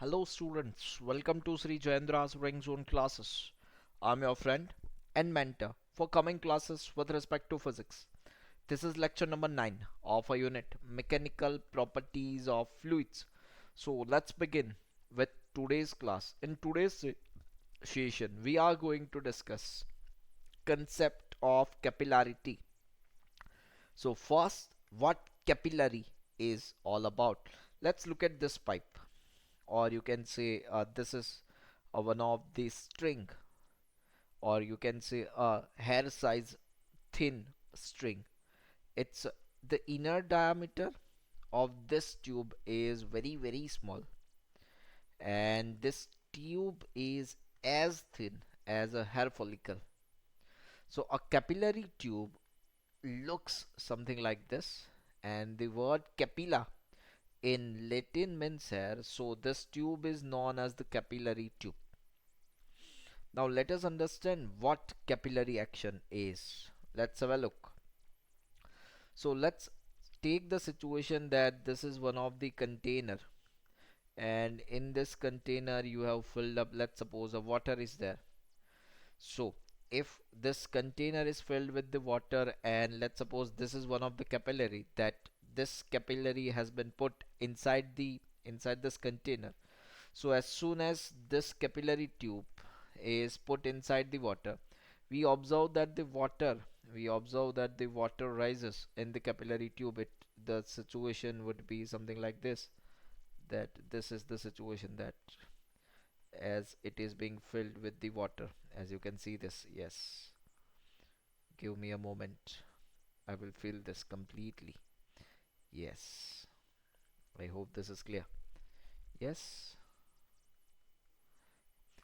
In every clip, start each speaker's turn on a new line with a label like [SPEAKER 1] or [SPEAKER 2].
[SPEAKER 1] Hello students, welcome to Sri Jayendra's Ring Zone classes. I'm your friend and mentor for coming classes with respect to physics. This is lecture number 9 of a unit Mechanical Properties of Fluids. So let's begin with today's class. In today's session we are going to discuss concept of capillarity. So first, what capillary is all about. Let's look at this pipe, or you can say this is one of the string, or you can say a hair size thin string. It's the inner diameter of this tube is very small, and this tube is as thin as a hair follicle. So a capillary tube looks something like this, and the word capilla in Latin means hair, so this tube is known as the capillary tube. Now let us understand what capillary action is. Let's have a look. So let's take the situation that this is one of the container, and in this container you have filled up, let's suppose a water is there. So if this container is filled with the water, and let's suppose this is one of the capillary, that this capillary has been put inside this container. So as soon as this capillary tube is put inside the water, we observe that the water rises in the capillary tube. The situation would be something like this, that this is the situation, that as it is being filled with the water, as you can see this. Yes, give me a moment, I will fill this completely. Yes, I hope this is clear. Yes,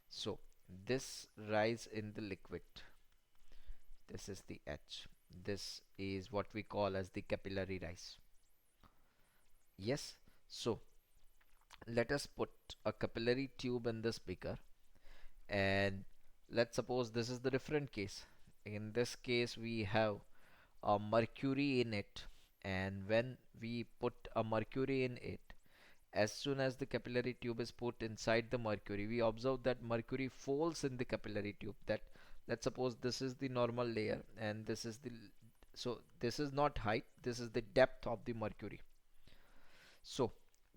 [SPEAKER 1] so this rise in the liquid, this is the H. This is what we call as the capillary rise. Yes, so let us put a capillary tube in this beaker, and let's suppose this is the different case. In this case we have a mercury in it, and when we put a mercury in it, as soon as the capillary tube is put inside the mercury, we observe that mercury falls in the capillary tube. That, let's suppose this is the normal layer, and this is the, so this is not height, this is the depth of the mercury. So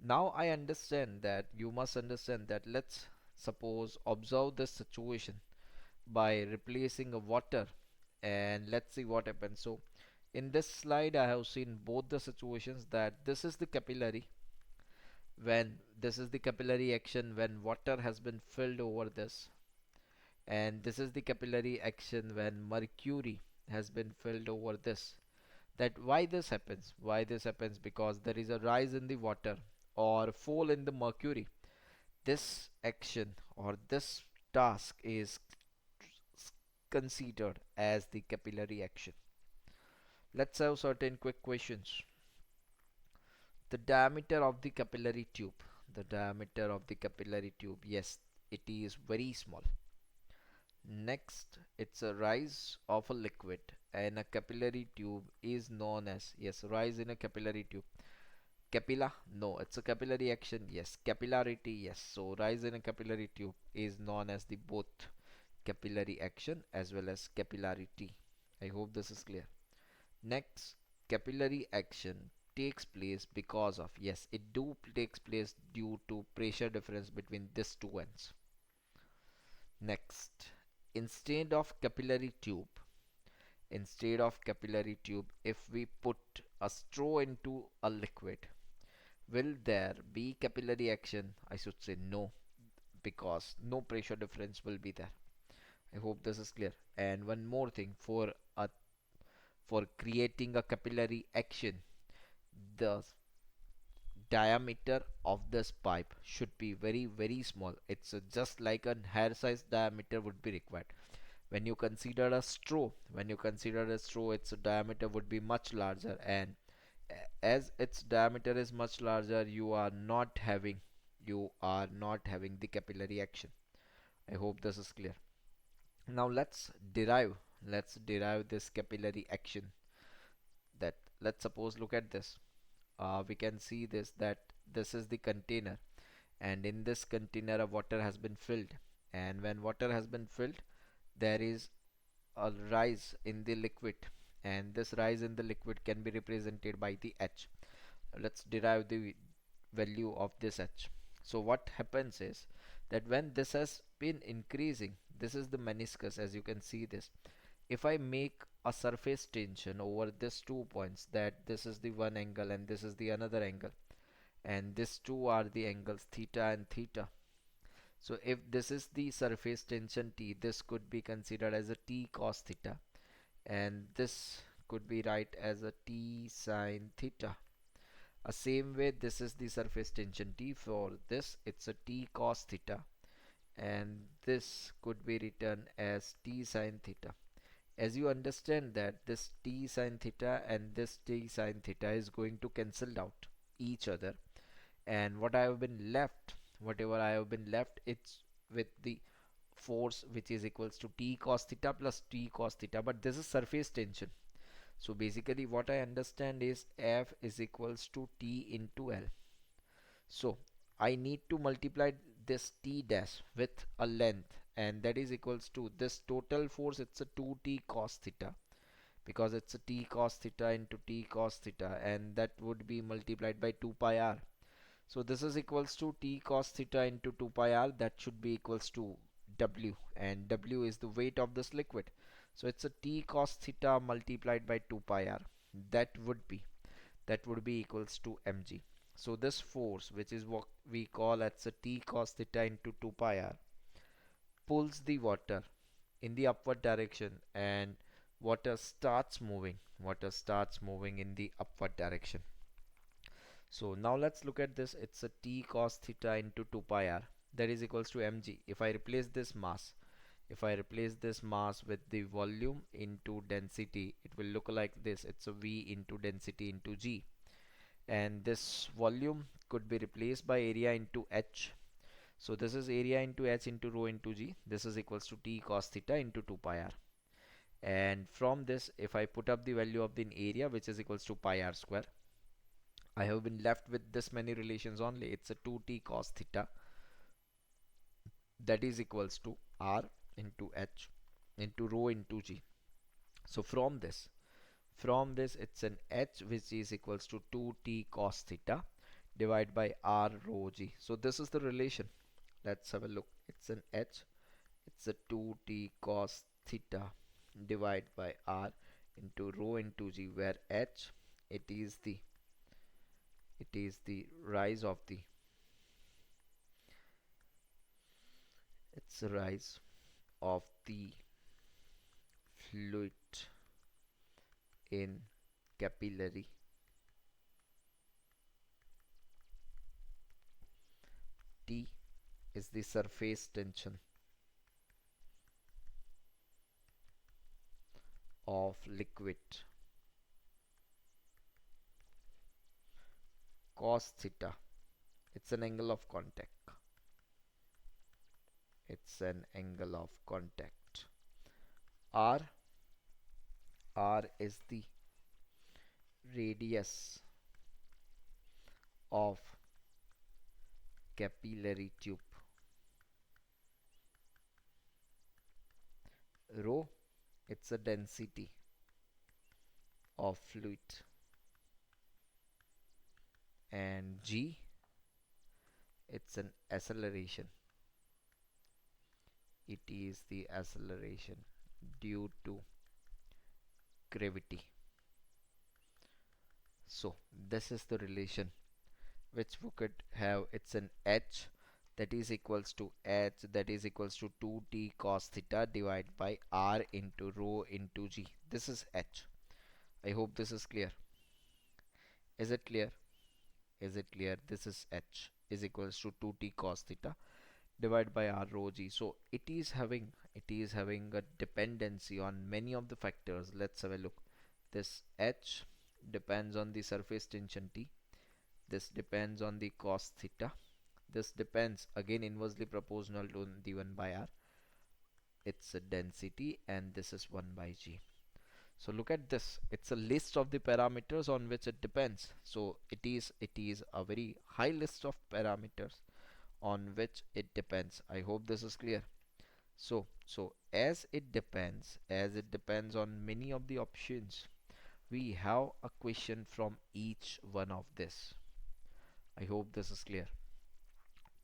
[SPEAKER 1] now I understand that, you must understand that, let's suppose observe this situation by replacing a water, and let's see what happens. So in this slide I have seen both the situations, that this is the capillary, when this is the capillary action when water has been filled over this, and this is the capillary action when mercury has been filled over this. That why this happens, because there is a rise in the water or fall in the mercury. This action or this task is considered as the capillary action. Let's have certain quick questions. The diameter of the capillary tube, the diameter of the capillary tube, yes, it is very small. Next, it's a rise of a liquid, and a capillary tube is known as, yes, rise in a capillary tube. Capilla, no, it's a capillary action, yes. Capillarity, yes. So rise in a capillary tube is known as the both capillary action as well as capillarity. I hope this is clear. Next, capillary action takes place because of, yes, it do takes place due to pressure difference between these two ends. Next, instead of capillary tube, if we put a straw into a liquid, will there be capillary action? I should say no, because no pressure difference will be there. I hope this is clear. And one more thing, for creating a capillary action, the diameter of this pipe should be very small. It's just like a hair size diameter would be required. When you consider a straw, its diameter would be much larger, and as its diameter is much larger, you are not having the capillary action. I hope this is clear. Now let's derive this capillary action. That, let's suppose, look at this. We can see this, that this is the container, and in this container a water has been filled, and when water has been filled there is a rise in the liquid, and this rise in the liquid can be represented by the H. Let's derive the value of this H. So what happens is that when this has been increasing, this is the meniscus, as you can see this. If I make a surface tension over these 2 points, that this is the one angle and this is the another angle, and these two are the angles theta and theta. So if this is the surface tension T, this could be considered as a T cos theta, and this could be right as a T sin theta. A same way, this is the surface tension T. For this it's a T cos theta, and this could be written as T sin theta. As you understand that this T sin theta and this T sin theta is going to cancel out each other, and what I have been left, whatever I have been left, it's with the force which is equals to T cos theta plus T cos theta, but this is surface tension. So basically what I understand is F is equals to T into L. So I need to multiply this T dash with a length, and that is equals to this total force, it's a 2T cos theta, because it's a T cos theta into T cos theta, and that would be multiplied by 2 pi r. So this is equals to T cos theta into 2 pi r, that should be equals to W, and W is the weight of this liquid. So it's a T cos theta multiplied by 2 pi r. That would be equals to mg. So this force, which is what we call as a T cos theta into 2 pi r, pulls the water in the upward direction, and water starts moving in the upward direction. So now let's look at this. It's a T cos theta into 2 pi r, that is equals to mg. If I replace this mass with the volume into density, it will look like this. It's a V into density into G, and this volume could be replaced by area into H. So this is area into H into rho into G. This is equals to T cos theta into 2 pi r. And from this, if I put up the value of the area, which is equals to pi r square, I have been left with this many relations only. It's a 2T cos theta, that is equals to R into H into rho into G. So from this it's an H which is equals to 2T cos theta divided by R rho G. So this is the relation. Let's have a look. It's an H, it's a 2T cos theta divided by R into rho into G, where H, it is the rise of the rise of the fluid in capillary. T is the surface tension of liquid. Cos theta, it's an angle of contact. It's an angle of contact. R, R is the radius of capillary tube. Rho, it's a density of fluid, and G, it's an acceleration. It is the acceleration due to gravity. So this is the relation which we could have. It's an H, that is equals to 2T cos theta divided by R into rho into G. This is H. I hope this is clear. Is it clear? Is it clear? This is H is equals to 2T cos theta divided by R rho G. So it is having a dependency on many of the factors. Let's have a look. This H depends on the surface tension T. This depends on the cos theta. This depends again inversely proportional to the 1 by R. It's a density, and this is 1 by G. So look at this. It's a list of the parameters on which it depends. So it is a very high list of parameters on which it depends. I hope this is clear. So as it depends on many of the options, we have a question from each one of this. I hope this is clear.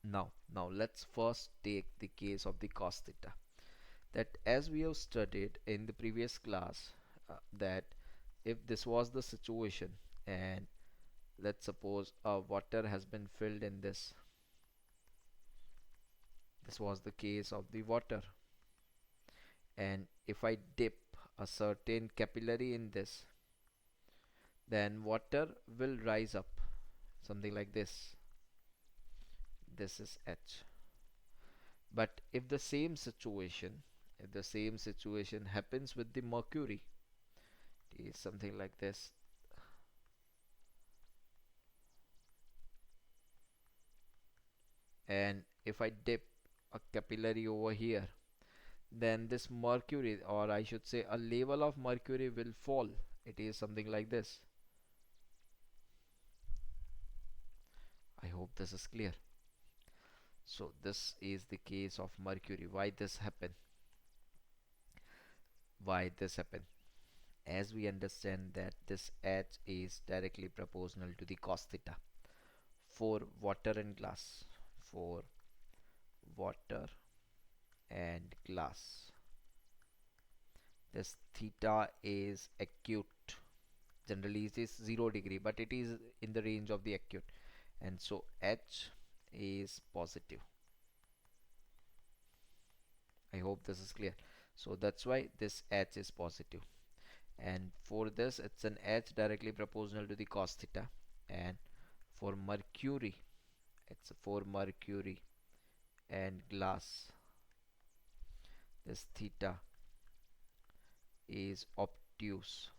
[SPEAKER 1] Now let's first take the case of the cos theta. That as we have studied in the previous class, that if this was the situation, and let's suppose water has been filled in this was the case of the water, and if I dip a certain capillary in this, then water will rise up something like this is H. But if the same situation happens with the mercury, it is something like this, and if I dip a capillary over here, then this mercury, or I should say a level of mercury, will fall. It is something like this. I hope this is clear. So this is the case of mercury. Why this happen? As we understand that this H is directly proportional to the cos theta for water and glass. For water and glass, this theta is acute. Generally it is 0 degree, but it is in the range of the acute, and so H is positive. I hope this is clear. So that's why this H is positive, and for this it's an H directly proportional to the cos theta, and for mercury, it's for mercury and glass, this theta is obtuse.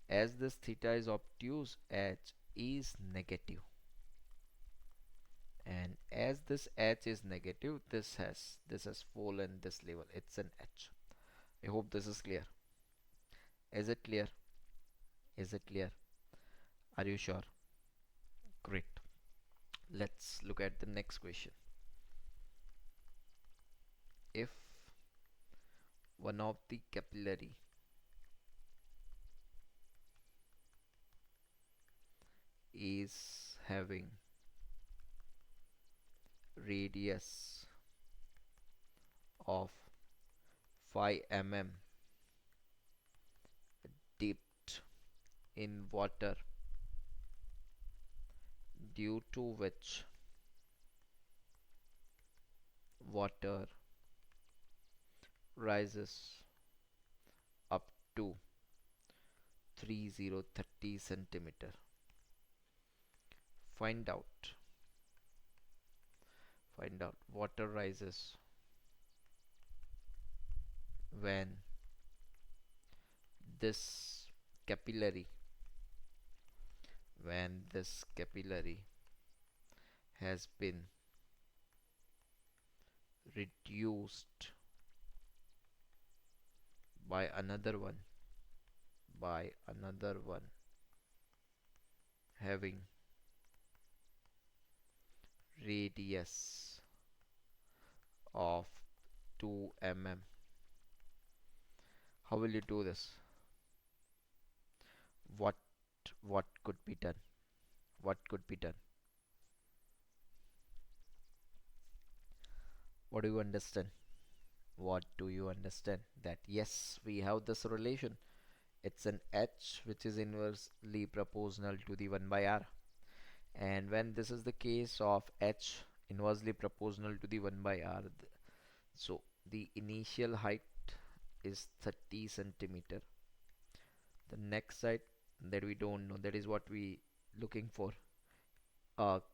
[SPEAKER 1] As this theta is obtuse, H is negative, and as this H is negative, this has fallen this level. It's an H. I hope this is clear. Is it clear? Is it clear? Are you sure? Great. Let's look at the next question. If one of the capillary is having radius of 5 mm dipped in water, due to which water rises up to 3030 centimeter. Find out water rises when this capillary has been reduced by another one having radius of 2 mm. How will you do this? What could be done? What could be done? What do you understand? What do you understand? That yes, we have this relation. It's an H which is inversely proportional to the 1 by R. And when this is the case of H inversely proportional to the 1 by R, so the initial height is 30 centimeter. The next height that we don't know, that is what we looking for.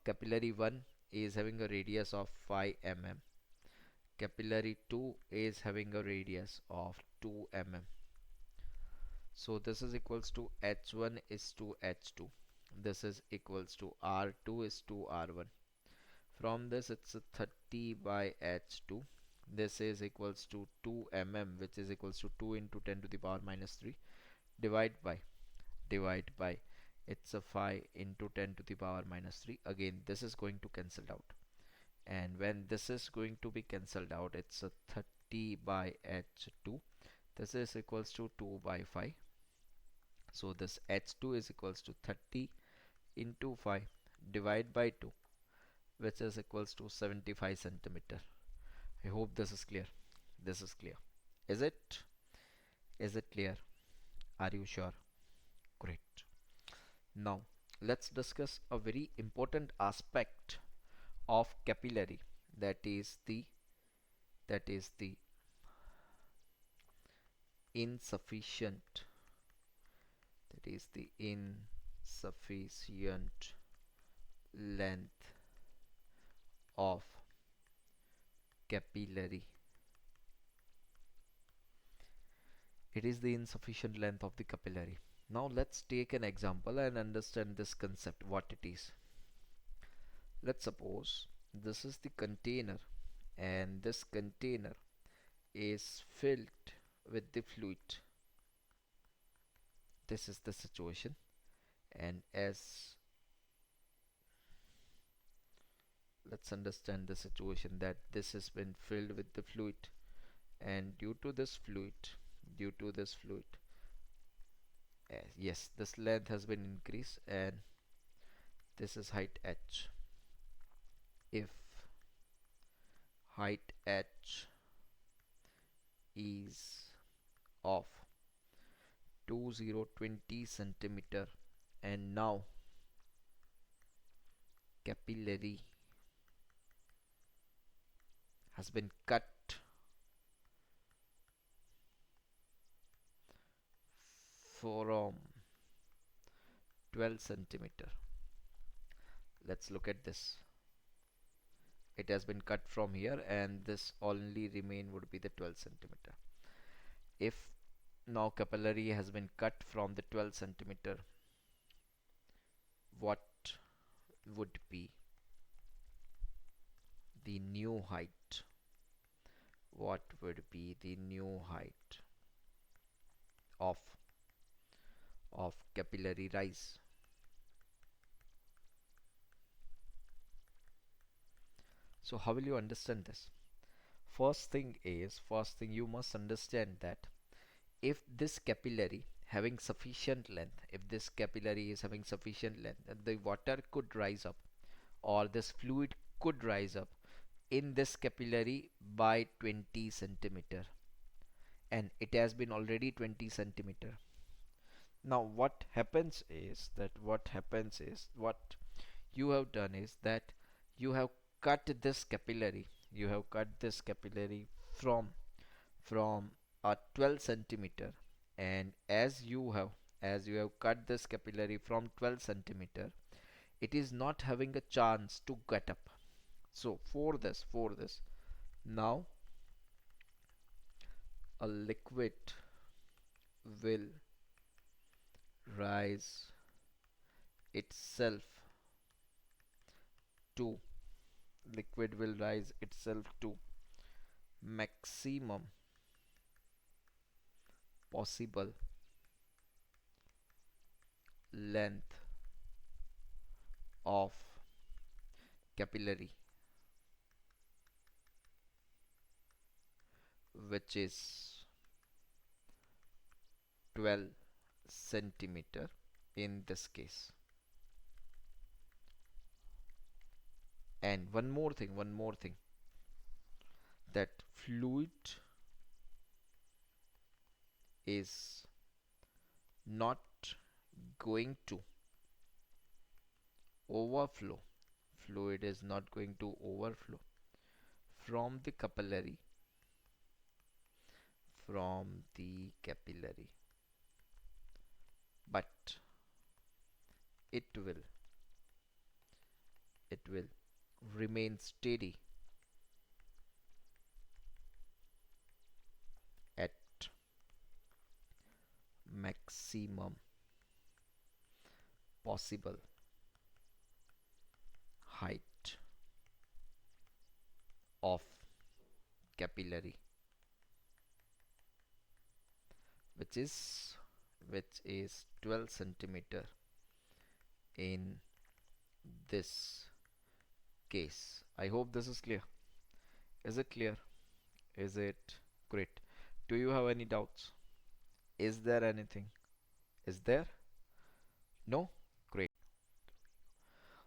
[SPEAKER 1] Capillary 1 is having a radius of 5 mm. Capillary 2 is having a radius of 2 mm. So this is equals to H1 is to H2. This is equals to R2 is to R1. From this it's a 30 by H2. This is equals to 2 mm, which is equals to 2 into 10 to the power minus 3. Divide by it's a 5 into 10 to the power minus 3. Again this is going to cancel out. and when this is going to be cancelled out, it's a 30 by h2. This is equals to 2 by 5. So this h2 is equals to 30 into 5 divide by 2, which is equals to 75 centimeter. I hope this is clear. This is clear. Is it? Is it clear? Are you sure? Great. Now let's discuss a very important aspect of capillary, that is the insufficient that is the insufficient length of capillary. It is the insufficient length of the capillary. Now let's take an example and understand this concept, what it is. Let's suppose this is the container, and this container is filled with the fluid. This is the situation, and as let's understand the situation that this has been filled with the fluid, and due to this fluid, yes, this length has been increased, and this is height h. If height h is of 2020 centimeter, and now capillary has been cut from 12 centimeter. Let's look at this. It has been cut from here, and this only remain would be the 12 centimeter. If now capillary has been cut from the 12 centimeter, what would be the new height? What would be the new height of capillary rise? So how will you understand this? First thing you must understand that if this capillary having sufficient length, if this capillary is having sufficient length, then the water could rise up, or this fluid could rise up in this capillary by 20 centimeter, and it has been already 20 centimeter. Now what you have done is that you have cut this capillary, from a 12 centimeter, and as you have cut this capillary from 12 centimeter, it is not having a chance to get up. So for this now a liquid will rise itself to maximum possible length of capillary, which is 12 centimeter in this case. And one more thing, that fluid is not going to overflow. Fluid is not going to overflow from the capillary, but it will remain steady at maximum possible height of capillary, which is 12 centimeter in this case. I hope this is clear. Is it clear? Is it great? Do you have any doubts? Is there anything? Is there? No? Great.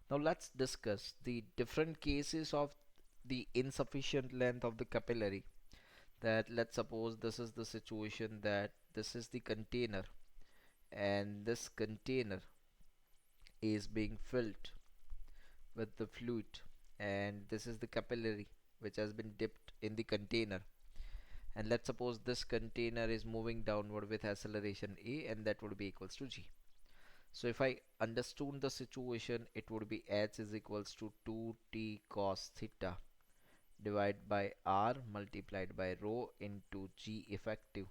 [SPEAKER 1] Now let's discuss the different cases of the insufficient length of the capillary. That let's suppose this is the situation that this is the container and this container is being filled with the fluid, and this is the capillary which has been dipped in the container, and let's suppose this container is moving downward with acceleration a, and that would be equals to g. So if I understood the situation, it would be h is equals to 2t cos theta divided by r multiplied by rho into g effective.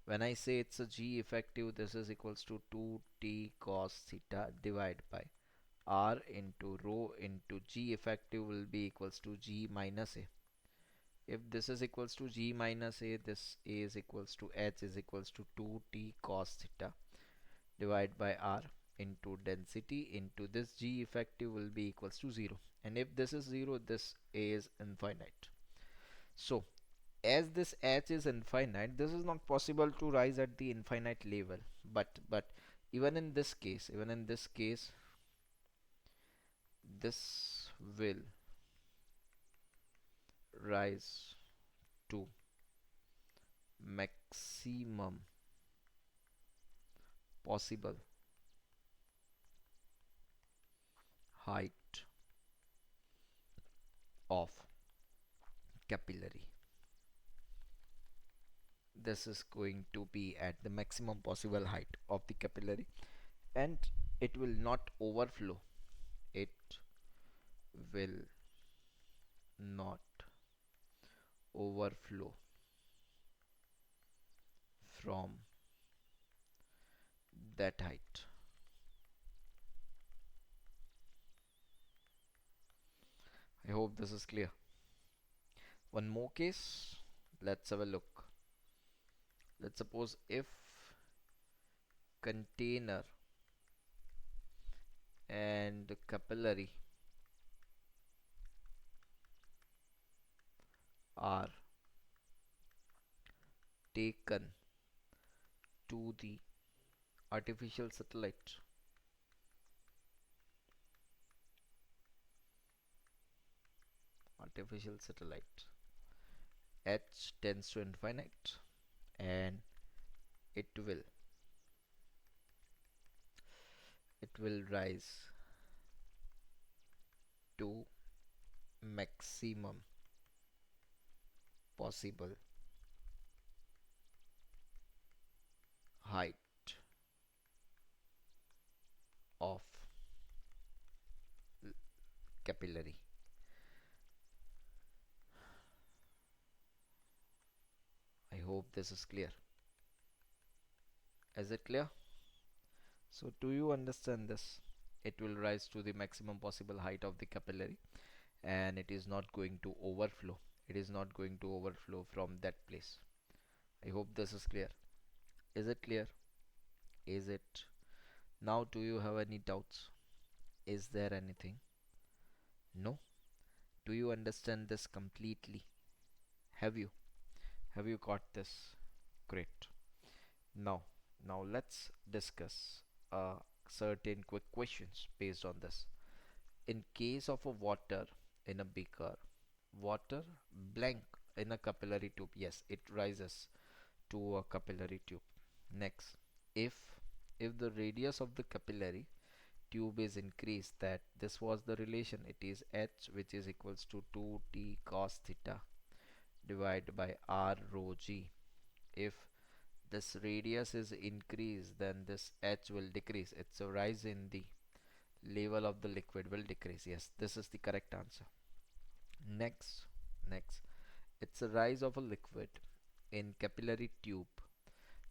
[SPEAKER 1] When I say it's a g effective, this is equals to 2t cos theta divided by r into rho into g effective will be equals to g minus a. If this is equals to g minus a, this a is equals to h is equals to 2t cos theta divided by r into density into this g effective will be equals to 0. And if this is 0, this a is infinite. So as this h is infinite, this is not possible to rise at the infinite level. But even in this case, this will rise to maximum possible height of capillary. This is going to be at the maximum possible height of the capillary, and it will not overflow. It will not overflow from that height. I hope this is clear. One more case. Let's have a look. Let's suppose if container and capillary are taken to the artificial satellite. Artificial satellite. H tends to infinite, and it will rise to maximum possible height of capillary. I hope this is clear. Is it clear? So do you understand this? It will rise to the maximum possible height of the capillary, and it is not going to overflow. It is not going to overflow from that place. I hope this is clear. Is it clear? Is it? Now do you have any doubts? Is there anything? No? Do you understand this completely? Have you? Have you got this? Great. Now, now let's discuss certain quick questions based on this. In case of a water in a beaker, water blank in a capillary tube, yes, it rises to a capillary tube. Next, if the radius of the capillary tube is increased, that this was the relation, it is h, which is equals to 2t cos theta divided by r rho g. If this radius is increased, then this h will decrease. It's a rise in the level of the liquid will decrease. Yes, this is the correct answer. Next, it's a rise of a liquid in capillary tube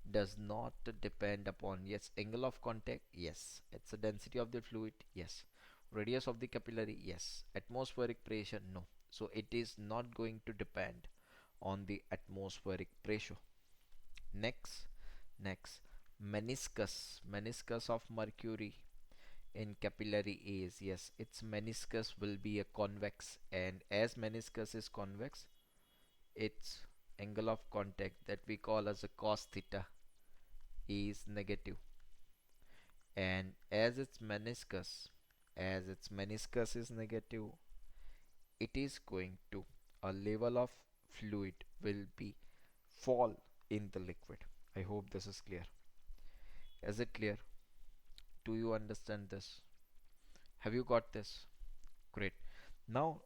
[SPEAKER 1] does not depend upon, yes, angle of contact, yes, it's a density of the fluid, yes, radius of the capillary, yes, atmospheric pressure, no. So it is not going to depend on the atmospheric pressure. Next, meniscus of mercury in capillary A's. Yes, its meniscus will be a convex, and as meniscus is convex, its angle of contact that we call as a cos theta is negative. And as its meniscus is negative, it is going to a level of fluid will be fall in the liquid. I hope this is clear. Is it clear? Do you understand this? Have you got this? Great. Now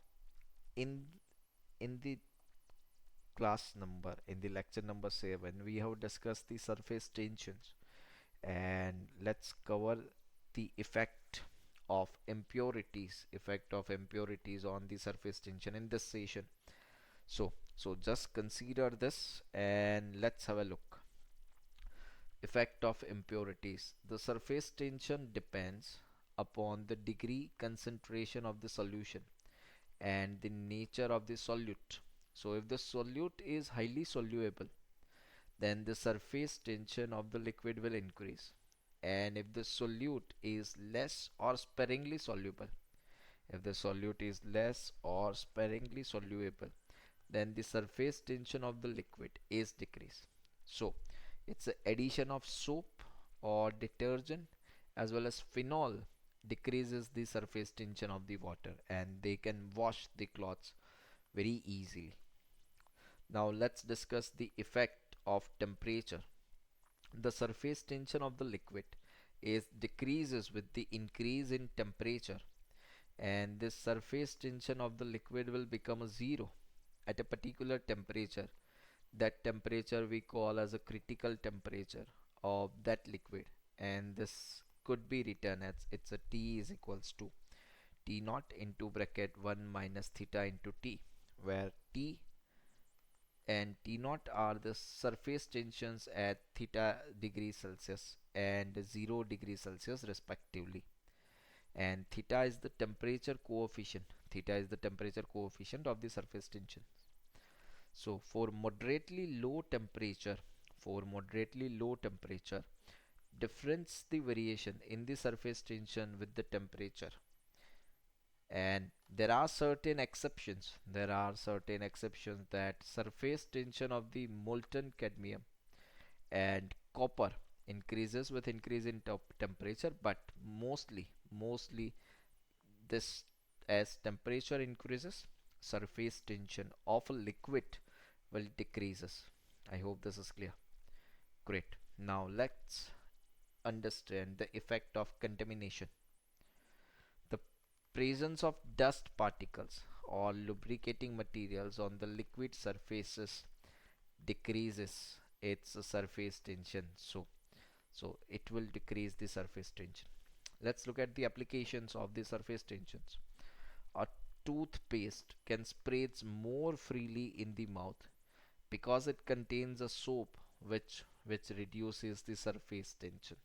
[SPEAKER 1] in the in the lecture number 7, we have discussed the surface tensions, and let's cover the effect of impurities on the surface tension in this session. So just consider this and let's have a look. Effect of impurities. The surface tension depends upon the degree concentration of the solution and the nature of the solute. So if the solute is highly soluble, then the surface tension of the liquid will increase. And if the solute is less or sparingly soluble, if the solute is less or sparingly soluble, then the surface tension of the liquid is decreased. So it's the addition of soap or detergent as well as phenol decreases the surface tension of the water, and they can wash the clothes very easily. Now let's discuss the effect of temperature. The surface tension of the liquid is decreases with the increase in temperature, and this surface tension of the liquid will become a zero at a particular temperature. That temperature we call as a critical temperature of that liquid, and this could be written as it's a T is equals to T naught into bracket 1 minus theta into T, where T and T naught are the surface tensions at theta degree Celsius and 0 degree Celsius respectively, and theta is the temperature coefficient of the surface tension. So for moderately low temperature, difference the variation in the surface tension with the temperature. And there are certain exceptions that surface tension of the molten cadmium and copper increases with increase in temperature, but mostly this, as temperature increases, surface tension of a liquid will decreases. I hope this is clear. Great. Now let's understand the effect of contamination. The presence of dust particles or lubricating materials on the liquid surfaces decreases its surface tension. So it will decrease the surface tension. Let's look at the applications of the surface tensions. A toothpaste can spread more freely in the mouth because it contains a soap which reduces the surface tension.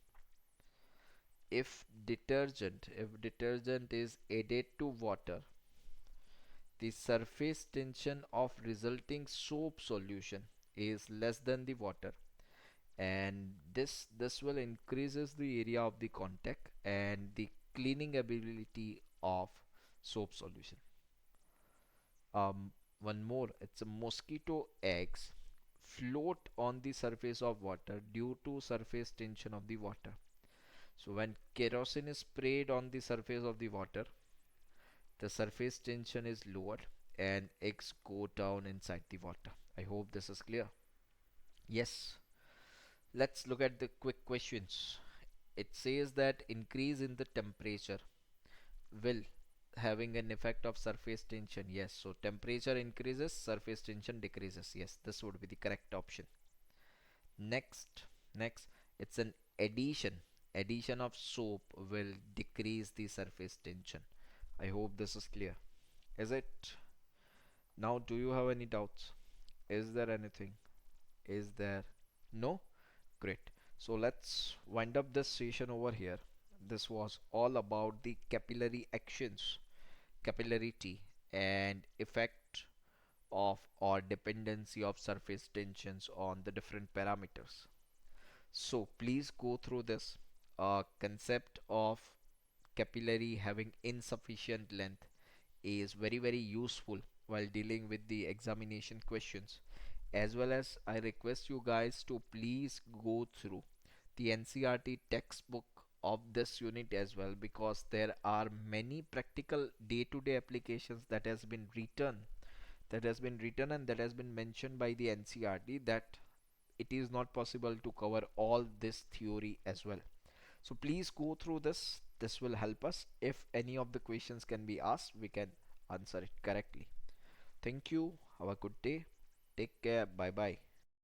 [SPEAKER 1] If detergent is added to water, the surface tension of resulting soap solution is less than the water, and this will increases the area of the contact and the cleaning ability of soap solution. One more, it's a mosquito eggs float on the surface of water due to surface tension of the water. So when kerosene is sprayed on the surface of the water, the surface tension is lowered and eggs go down inside the water. I hope this is clear. Yes, let's look at the quick questions. It says that increase in the temperature will having an effect of surface tension. Yes, so temperature increases, surface tension decreases. Yes, this would be the correct option. Next, it's an addition. Addition of soap will decrease the surface tension. I hope this is clear. Is it? Now, do you have any doubts? Is there anything? Is there? No? Great. So let's wind up this session over here. This was all about the capillary actions, capillarity, and effect of or dependency of surface tensions on the different parameters. So please go through this concept of capillary having insufficient length is very useful while dealing with the examination questions. As well as I request you guys to please go through the NCRT textbook of this unit as well, because there are many practical day-to-day applications that has been written and that has been mentioned by the NCRT, that it is not possible to cover all this theory as well. So please go through this. This will help us. If any of the questions can be asked, we can answer it correctly. Thank you. Have a good day. Take care. Bye bye.